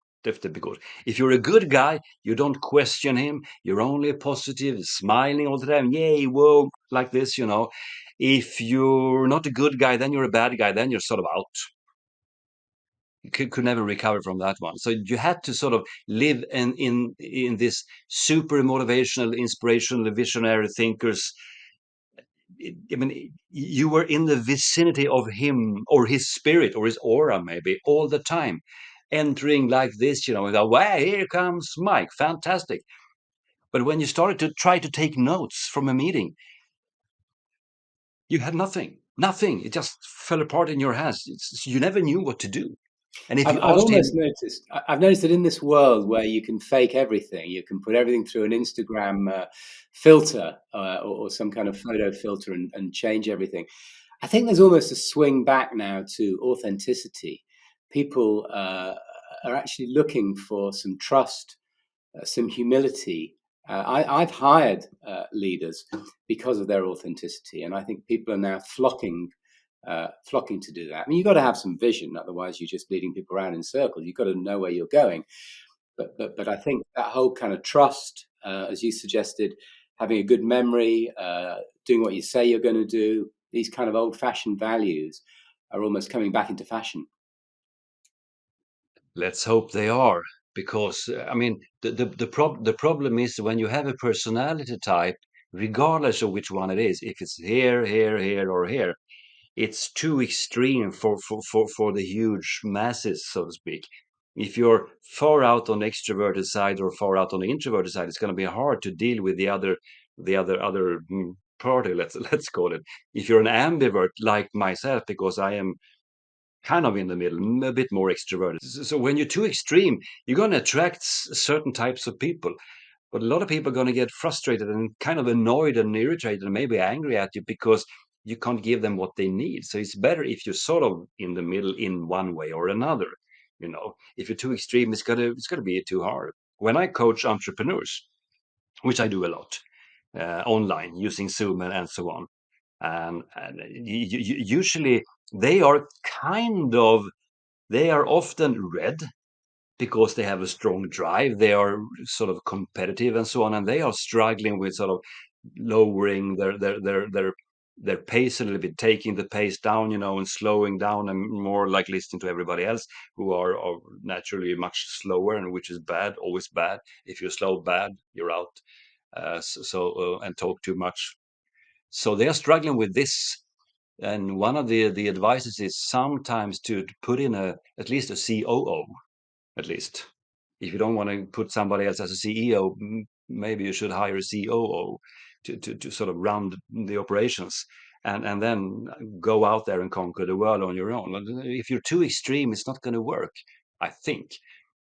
Because if you're a good guy, you don't question him. You're only positive, smiling all the time. Yay, whoa, like this, If you're not a good guy, then you're a bad guy. Then you're sort of out. You could never recover from that one. So you had to sort of live in this super motivational, inspirational, visionary thinkers. I mean, you were in the vicinity of him or his spirit or his aura, maybe all the time, entering like this, and go, wow, here comes Mike, fantastic. But when you started to try to take notes from a meeting, you had nothing. It just fell apart in your hands. You never knew what to do. And if you I've asked almost him, noticed. I've noticed that in this world where you can fake everything, you can put everything through an Instagram filter or some kind of photo filter and change everything. I think there's almost a swing back now to authenticity. People are actually looking for some trust, some humility. I've hired leaders because of their authenticity, and I think people are now flocking to do that. I mean, you've got to have some vision, otherwise you're just leading people around in circles. You've got to know where you're going. But I think that whole kind of trust, as you suggested, having a good memory, doing what you say you're going to do, these kind of old-fashioned values are almost coming back into fashion. let's hope they are, because I mean, the problem is when you have a personality type, regardless of which one it is, if it's here, or here, it's too extreme for the huge masses, so to speak. If you're far out on the extroverted side or far out on the introverted side, it's going to be hard to deal with the other party. Let's call it. If you're an ambivert like myself, because I am kind of in the middle, a bit more extroverted. So when you're too extreme, you're going to attract certain types of people. But a lot of people are going to get frustrated and kind of annoyed and irritated and maybe angry at you because you can't give them what they need. So it's better if you're sort of in the middle in one way or another. If you're too extreme, it's gonna be too hard. When I coach entrepreneurs, which I do a lot online using Zoom and so on, and usually they are they are often red because they have a strong drive. They are sort of competitive and so on, and they are struggling with sort of lowering their pace a little bit, taking the pace down, and slowing down, and more like listening to everybody else who are naturally much slower, and which is bad, always bad. If you're slow, bad, you're out. And talk too much. So they are struggling with this. And one of the advices is sometimes to put in at least a COO, at least. If you don't want to put somebody else as a CEO, maybe you should hire a COO to sort of run the operations, and then go out there and conquer the world on your own. If you're too extreme, it's not going to work, I think.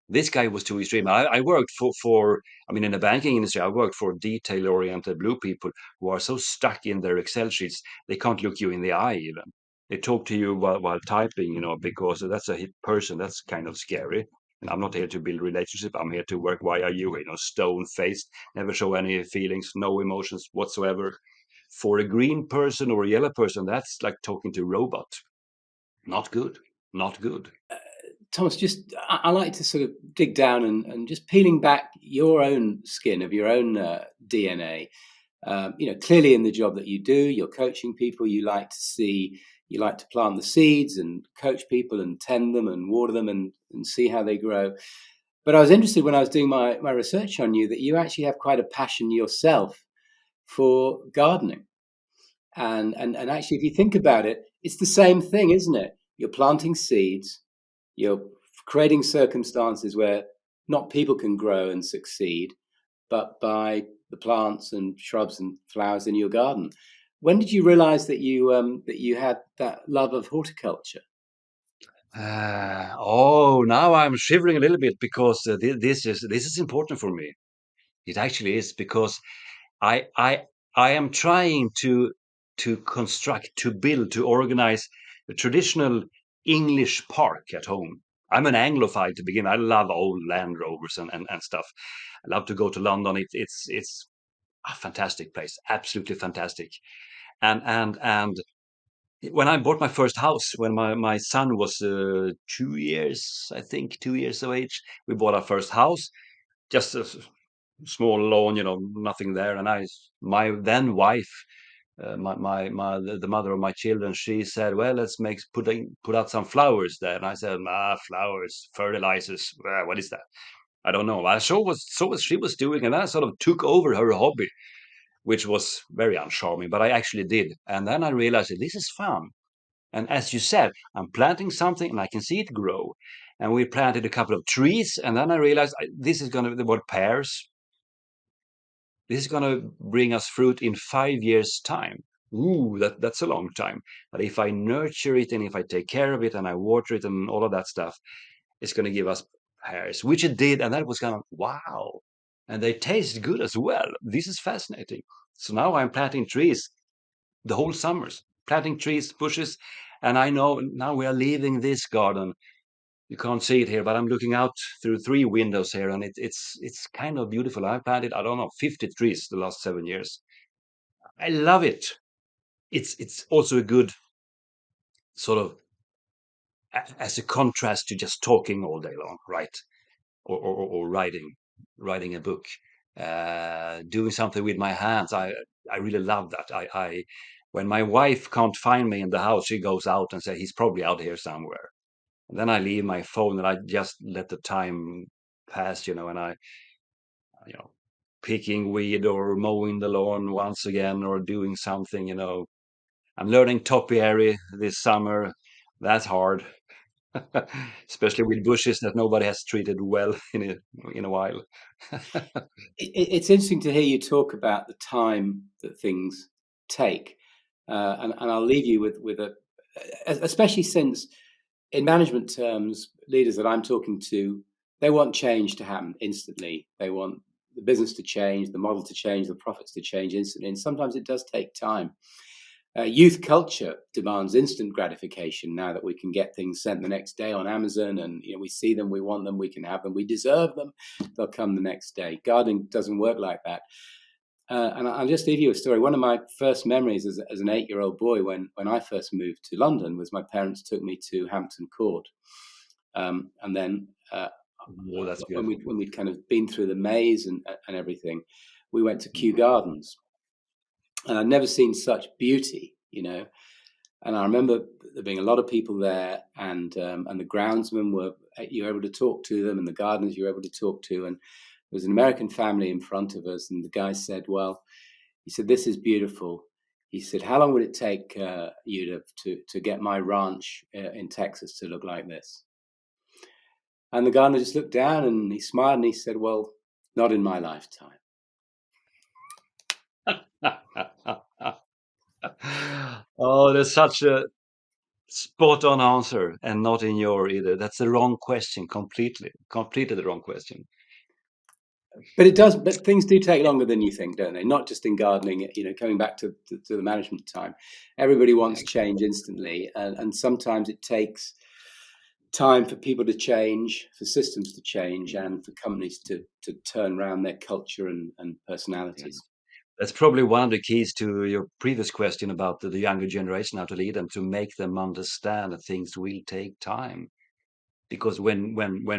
This guy was too extreme. I worked I mean, in the banking industry, I worked for detail-oriented blue people who are so stuck in their Excel sheets, they can't look you in the eye even. They talk to you while typing, because that's a hit person. That's kind of scary. And I'm not here to build relationship. I'm here to work. Why are you, stone-faced, never show any feelings, no emotions whatsoever? For a green person or a yellow person, that's like talking to a robot. Not good. Not good. Thomas, I like to sort of dig down and just peeling back your own skin of your own DNA. Clearly in the job that you do, you're coaching people. You like to plant the seeds and coach people and tend them and water them and see how they grow. But I was interested when I was doing my research on you that you actually have quite a passion yourself for gardening. And actually, if you think about it, it's the same thing, isn't it? You're planting seeds, you're creating circumstances where not people can grow and succeed, but by the plants and shrubs and flowers in your garden. When did you realize that you had that love of horticulture? Now I'm shivering a little bit because this is important for me. It actually is, because I I I am trying to construct, to build, to organize a traditional English park at home. I'm an Anglophile to begin. I love old Land Rovers and stuff. I love to go to London. It's a fantastic place, absolutely fantastic. And when I bought my first house, when my son was 2 years, I think 2 years of age, we bought our first house, just a small lawn, nothing there. And my then wife, the mother of my children, she said, "Well, let's put out some flowers there." And I said, flowers, fertilizers, what is that? I don't know. I saw what she was doing, and I sort of took over her hobby, which was very uncharming, but I actually did. And then I realized that this is fun. And as you said, I'm planting something and I can see it grow. And we planted a couple of trees, and then I realized this is going to be the word pears. This is going to bring us fruit in 5 years' time. Ooh, that's a long time. But if I nurture it and if I take care of it and I water it and all of that stuff, it's going to give us pears, which it did. And that was kind of wow. And they taste good as well. This is fascinating. So now I'm planting trees the whole summers, planting trees, bushes. And I know now we are leaving this garden. You can't see it here, but I'm looking out through 3 windows here, and it's kind of beautiful. I planted, I don't know, 50 trees the last 7 years. I love it. It's also a good sort of as a contrast to just talking all day long, right? Or writing a book, doing something with my hands. I really love that. I when my wife can't find me in the house, she goes out and says he's probably out here somewhere. And then I leave my phone and I just let the time pass, and I, you know, picking weed or mowing the lawn once again or doing something. I'm learning topiary this summer. That's hard, especially with bushes that nobody has treated well in a while. It's interesting to hear you talk about the time that things take, and I'll leave you with especially since in management terms, leaders that I'm talking to, they want change to happen instantly. They want the business to change, the model to change, the profits to change instantly, and sometimes it does take time. Youth culture demands instant gratification now that we can get things sent the next day on Amazon, and we see them, we want them, we can have them, we deserve them, they'll come the next day. Gardening doesn't work like that. And I'll just leave you a story. One of my first memories as an 8-year-old boy when I first moved to London was my parents took me to Hampton Court. And then Oh, that's when beautiful. we'd kind of been through the maze and everything, we went to Kew Gardens. And I'd never seen such beauty. And I remember there being a lot of people there, and the groundsmen you were able to talk to them, and the gardeners you were able to talk to, and there was an American family in front of us, and the guy said, "Well," he said, "this is beautiful." He said, "How long would it take you to get my ranch in Texas to look like this?" And the gardener just looked down and he smiled and he said, "Well, not in my lifetime." Oh, that's such a spot on answer, and not in your either. That's the wrong question completely. Completely the wrong question. But things do take longer than you think, don't they? Not just in gardening, coming back to the management time. Everybody wants change instantly, and sometimes it takes time for people to change, for systems to change, and for companies to turn around their culture and Yeah. personalities. That's probably one of the keys to your previous question about the younger generation, how to lead them, to make them understand that things will take time. Because when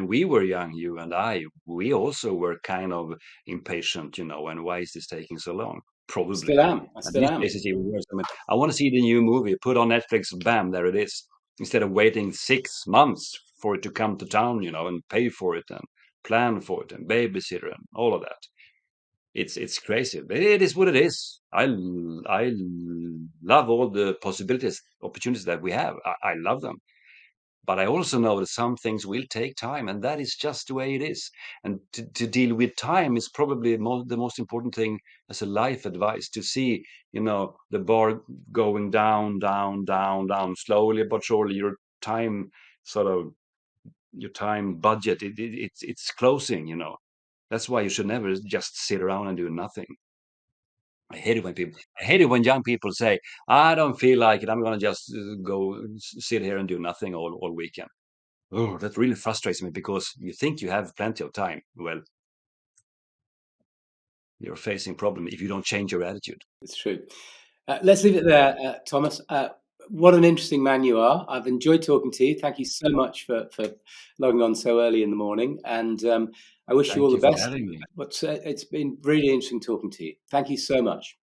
we were young, you and I, we also were kind of impatient, and why is this taking so long? Probably. Still am. I And still these am. days it's even worse. I mean, I want to see the new movie, put on Netflix, bam, there it is. Instead of waiting 6 months for it to come to town, and pay for it and plan for it and babysitter and all of that. It's crazy. But it is what it is. I love all the possibilities, opportunities that we have. I love them. But I also know that some things will take time, and that is just the way it is. And to deal with time is probably the most important thing as a life advice, to see, the bar going down, down, down, down, slowly but surely. Sort of, your time budget, it's closing. That's why you should never just sit around and do nothing. I hate it when young people say, "I don't feel like it. I'm gonna just go sit here and do nothing all weekend." Oh, that really frustrates me because you think you have plenty of time. Well, you're facing problem if you don't change your attitude. It's true. Let's leave it there, Thomas. what an interesting man you are. I've enjoyed talking to you. Thank you so much for logging on so early in the morning, and I wish you all Thank the you for best. having me. It's been really interesting talking to you. Thank you so much.